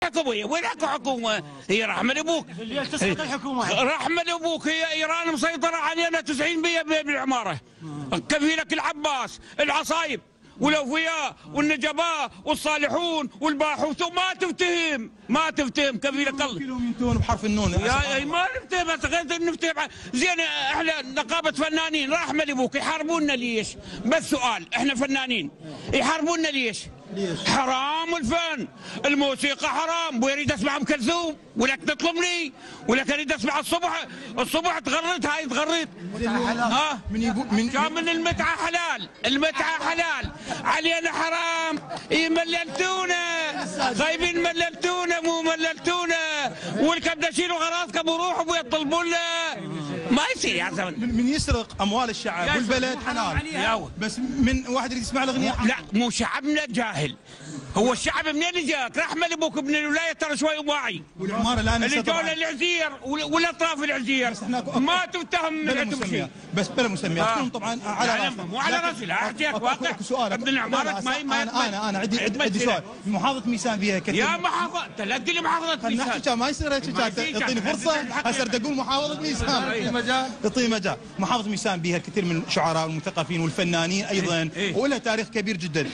حكومه؟ وين اكو حكومه؟ هي رحمه ابوك. اللي تسقط الحكومه. رحمه ابوك، هي ايران مسيطره علينا 90% بالعماره. كفيلك العباس، العصايب والاوفياء والنجباء والصالحون والباحوث، ما تفتهم كفيلك الله. يمتون بحرف النون. يا ما نفتهم، بس غير نفتهم. زين احنا نقابه فنانين رحمه ابوك، يحاربونا ليش؟ بس سؤال، احنا فنانين يحاربونا ليش؟ حرام الفن، الموسيقى حرام. ويريد اسمع ام كلثوم ولك تطلبني، ولك اريد اسمع الصبح تغرد، هاي تغرد. ها من المتعه حلال، المتعه حلال، علينا حرام. مللتونا، خايبين مللتونا، مو مللتونا. والكبدشين وغراضكم وروحوا ويطلبوا لنا. ما يصير يا زلمه. من يسرق اموال الشعب والبلد حلال، بس من واحد يريد يسمع الاغنيه. لا مو شعبنا جاهل. هو الشعب منين جاك؟ رحمه لابوك ابن الولايه ترى شوي واعي. والعماره الان اللي جونا العزير والاطراف العزير ما تفتهم من عندهم شيء. بس بلا مسميات كلهم طبعا على راسي. مو على راسي، لا احكيك واقع. ابن العماره انا عندي سؤال. محافظه ميسان فيها كثير. يا محافظه، لا تقول لي محافظه ميسان. ما يصير هيك. اعطيني فرصه هسه اقول محافظه ميسان. اعطيني مجال. محافظه ميسان بها الكثير من الشعراء والمثقفين والفنانين ايضا، ولها تاريخ كبير جدا.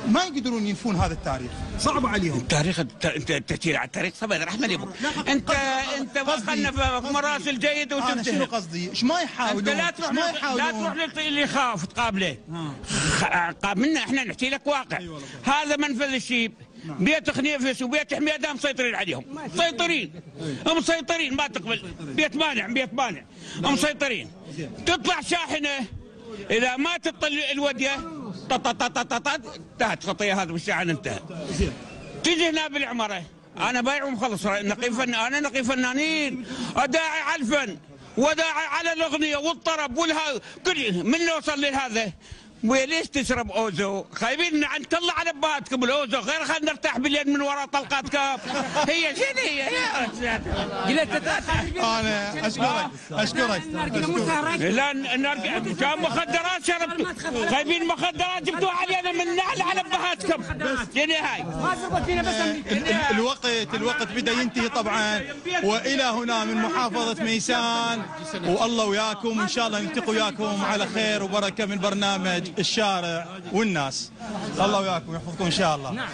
ما يقدرون ينفون هذا التاريخ، صعب عليهم. التاريخ انت تشيل على التاريخ صبر رحمه ابوك. انت دخلنا في مراسل جيد وتنتهي. انا شنو قصدي؟ ايش ما يحاولون؟ لا تروح اللي يخاف تقابله. قابلنا احنا نحكي لك واقع. هذا منفذ الشيب، بيت خنيفس وبيت حميده مسيطرين عليهم، مسيطرين ما تقبل. بيت مانع مسيطرين. تطلع شاحنه اذا ما تطل الوديه انتهت خطيه. هذا بالشاحن انتهى. تجي هنا بالعماره، انا بايع ومخلص. انا نقي فنانين، اداعي على الفن وداعي على الاغنيه والطرب كل من نوصل لهذا. وليش تشرب اوزو؟ خايبين عن طلع على باتكم الاوزو، غير خلينا نرتاح بالليل من وراء طلقاتكم. هي شنو هي؟ انا اشكرك. لا كان مخدرات شربتوا، خايبين مخدرات جبتوها علينا من نعل على بهاتكم. شنو هاي؟ الوقت بدا ينتهي طبعا، والى هنا من محافظه ميسان، والله وياكم ان شاء الله نلتقي وياكم على خير وبركه من برنامج الشارع والناس. الله وياكم، يحفظكم ان شاء الله.